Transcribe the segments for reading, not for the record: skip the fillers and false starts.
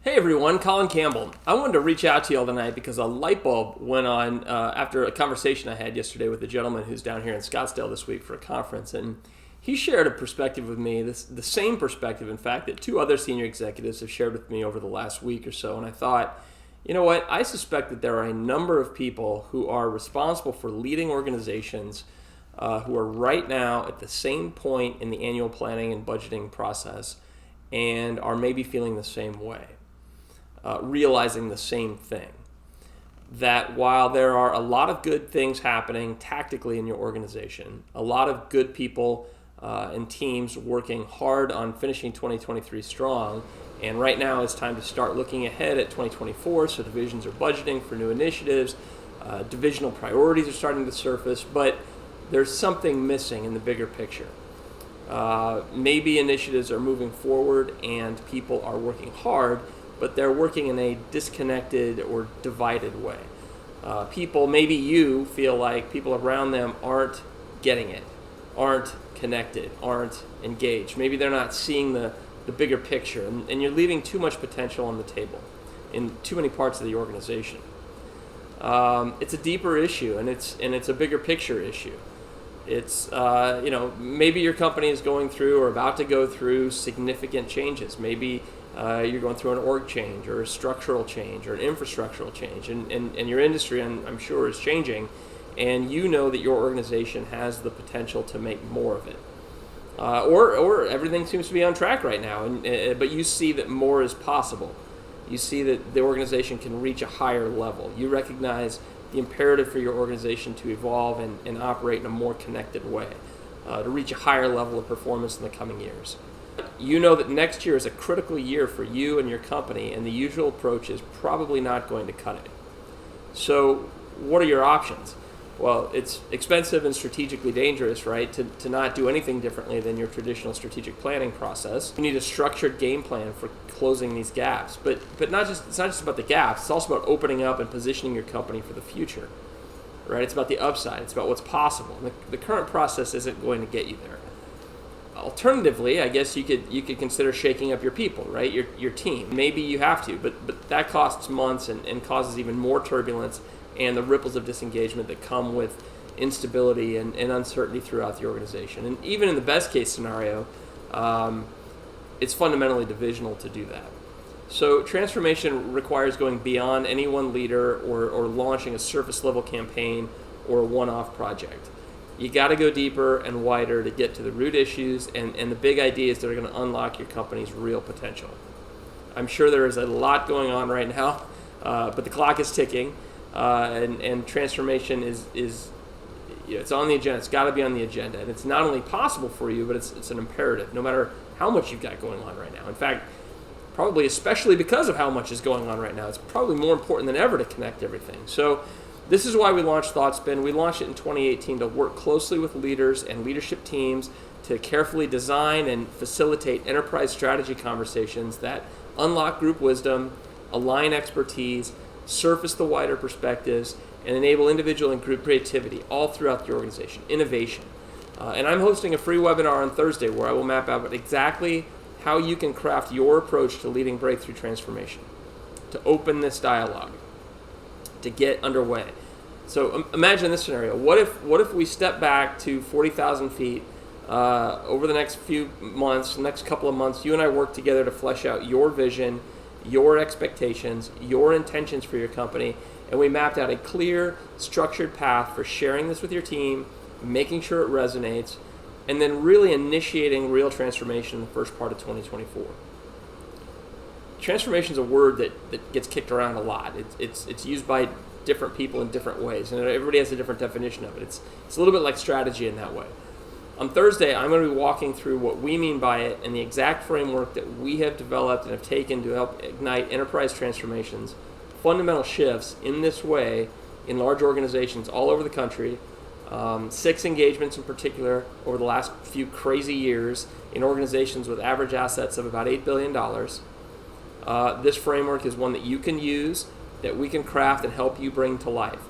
Hey everyone, Colin Campbell. I wanted to reach out to you all tonight because a light bulb went on after a conversation I had yesterday with a gentleman who's down here in Scottsdale this week for a conference, and he shared a perspective with me, the same perspective, in fact, that two other senior executives have shared with me over the last week or so, and I thought, you know what, I suspect that there are a number of people who are responsible for leading organizations who are right now at the same point in the annual planning and budgeting process and are maybe feeling the same way. Realizing the same thing, that while there are a lot of good things happening tactically in your organization, a lot of good people and teams working hard on finishing 2023 strong, and right now it's time to start looking ahead at 2024, so divisions are budgeting for new initiatives, divisional priorities are starting to surface, but there's something missing in the bigger picture. Maybe initiatives are moving forward and people are working hard, but they're working in a disconnected or divided way. People, maybe you feel like people around them aren't getting it, aren't connected, aren't engaged. Maybe they're not seeing the bigger picture, and you're leaving too much potential on the table in too many parts of the organization. It's a deeper issue, and it's a bigger picture issue. It's maybe your company is going through or about to go through significant changes. Maybe you're going through an org change or a structural change or an infrastructural change, and your industry, I'm sure, is changing, and you know that your organization has the potential to make more of it. Or everything seems to be on track right now, but you see that more is possible. You see that the organization can reach a higher level. You recognize the imperative for your organization to evolve and operate in a more connected way, to reach a higher level of performance in the coming years. You know that next year is a critical year for you and your company, and the usual approach is probably not going to cut it. So what are your options? Well, it's expensive and strategically dangerous, right, to not do anything differently than your traditional strategic planning process. You need a structured game plan for closing these gaps. But it's not just about the gaps, it's also about opening up and positioning your company for the future. Right? It's about the upside, it's about what's possible. The current process isn't going to get you there. Alternatively, I guess you could consider shaking up your people, right? Your team. Maybe you have to, but that costs months and causes even more turbulence and the ripples of disengagement that come with instability and uncertainty throughout the organization. And even in the best case scenario, it's fundamentally divisional to do that. So transformation requires going beyond any one leader or launching a surface level campaign or a one-off project. You got to go deeper and wider to get to the root issues and the big ideas that are going to unlock your company's real potential. I'm sure there is a lot going on right now, but the clock is ticking, and transformation is it's on the agenda. It's got to be on the agenda, and it's not only possible for you, but it's an imperative, no matter how much you've got going on right now. In fact, probably especially because of how much is going on right now, it's probably more important than ever to connect everything. So this is why we launched ThoughtSpin. We launched it in 2018 to work closely with leaders and leadership teams to carefully design and facilitate enterprise strategy conversations that unlock group wisdom, align expertise, surface the wider perspectives, and enable individual and group creativity all throughout the organization, innovation. And I'm hosting a free webinar on Thursday where I will map out exactly how you can craft your approach to leading breakthrough transformation, to open this dialogue, to get underway. So imagine this scenario. What if we step back to 40,000 feet over the next few months, next couple of months, you and I work together to flesh out your vision, your expectations, your intentions for your company, and we mapped out a clear, structured path for sharing this with your team, making sure it resonates, and then really initiating real transformation in the first part of 2024. Transformation is a word that gets kicked around a lot. It's used by different people in different ways, and everybody has a different definition of it. It's a little bit like strategy in that way. On Thursday, I'm going to be walking through what we mean by it and the exact framework that we have developed and have taken to help ignite enterprise transformations, fundamental shifts in this way in large organizations all over the country. 6 engagements in particular over the last few crazy years in organizations with average assets of about $8 billion. This framework is one that you can use, that we can craft and help you bring to life.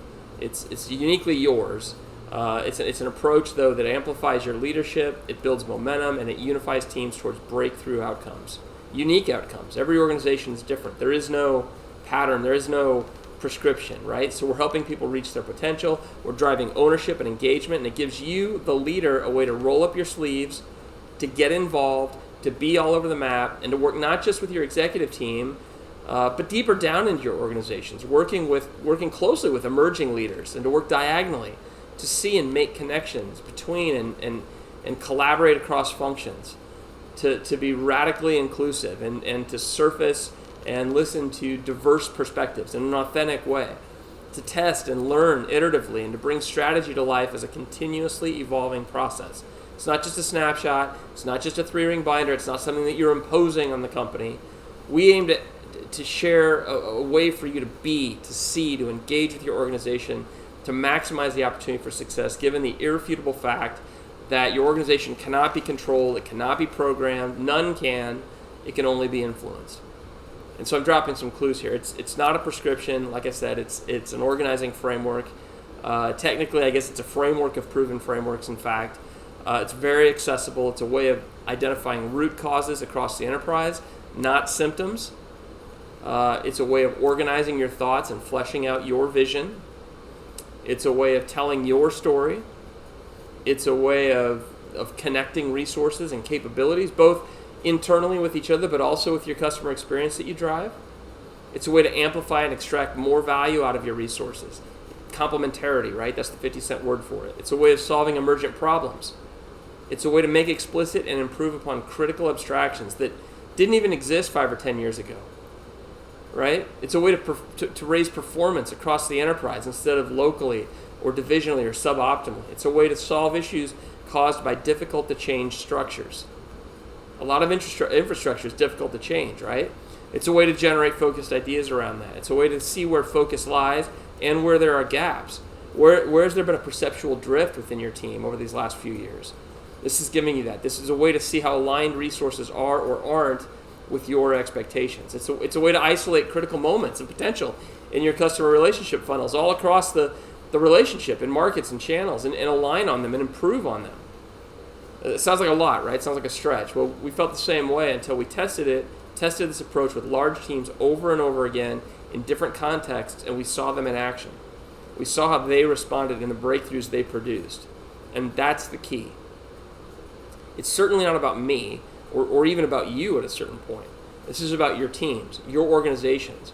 It's uniquely yours. It's an approach, though, that amplifies your leadership, it builds momentum, and it unifies teams towards breakthrough outcomes. unique outcomes. Every organization is different. There is no pattern. There is no prescription, right? So we're helping people reach their potential. We're driving ownership and engagement, and it gives you, the leader, a way to roll up your sleeves, to get involved, to be all over the map, and to work not just with your executive team, but deeper down into your organizations, working closely with emerging leaders, and to work diagonally to see and make connections between and collaborate across functions, to be radically inclusive and to surface and listen to diverse perspectives in an authentic way, to test and learn iteratively, and to bring strategy to life as a continuously evolving process. It's not just a snapshot. It's not just a 3-ring binder. It's not something that you're imposing on the company. We aim to share a way for you to be, to see, to engage with your organization, to maximize the opportunity for success, given the irrefutable fact that your organization cannot be controlled, it cannot be programmed, none can, it can only be influenced. And so I'm dropping some clues here. It's not a prescription. Like I said, it's an organizing framework. Technically, I guess it's a framework of proven frameworks, in fact. It's very accessible. It's a way of identifying root causes across the enterprise, not symptoms. It's a way of organizing your thoughts and fleshing out your vision. It's a way of telling your story. It's a way of connecting resources and capabilities, both internally with each other, but also with your customer experience that you drive. It's a way to amplify and extract more value out of your resources. Complementarity, right? That's the 50-cent word for it. It's a way of solving emergent problems. It's a way to make explicit and improve upon critical abstractions that didn't even exist 5 or 10 years ago, right? It's a way to raise performance across the enterprise instead of locally or divisionally or suboptimally. It's a way to solve issues caused by difficult to change structures. A lot of infrastructure is difficult to change, right? It's a way to generate focused ideas around that. It's a way to see where focus lies and where there are gaps. Where has there been a perceptual drift within your team over these last few years? This is giving you that. This is a way to see how aligned resources are or aren't with your expectations. It's a way to isolate critical moments and potential in your customer relationship funnels all across the relationship in markets and channels and align on them and improve on them. It sounds like a lot, right? It sounds like a stretch. Well, we felt the same way until we tested this approach with large teams over and over again in different contexts, and we saw them in action. We saw how they responded and the breakthroughs they produced. And that's the key. It's certainly not about me or even about you at a certain point. This is about your teams, your organizations,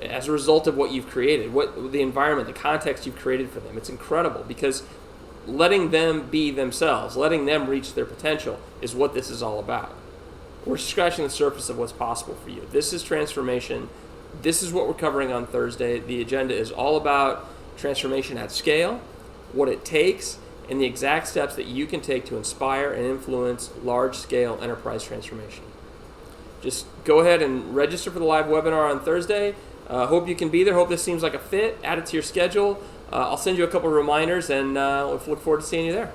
as a result of what you've created, what the environment, the context you've created for them. It's incredible because letting them be themselves, letting them reach their potential is what this is all about. We're scratching the surface of what's possible for you. This is transformation. This is what we're covering on Thursday. The agenda is all about transformation at scale, what it takes, and the exact steps that you can take to inspire and influence large-scale enterprise transformation. Just go ahead and register for the live webinar on Thursday. Hope you can be there. Hope this seems like a fit. Add it to your schedule. I'll send you a couple of reminders, and we'll look forward to seeing you there.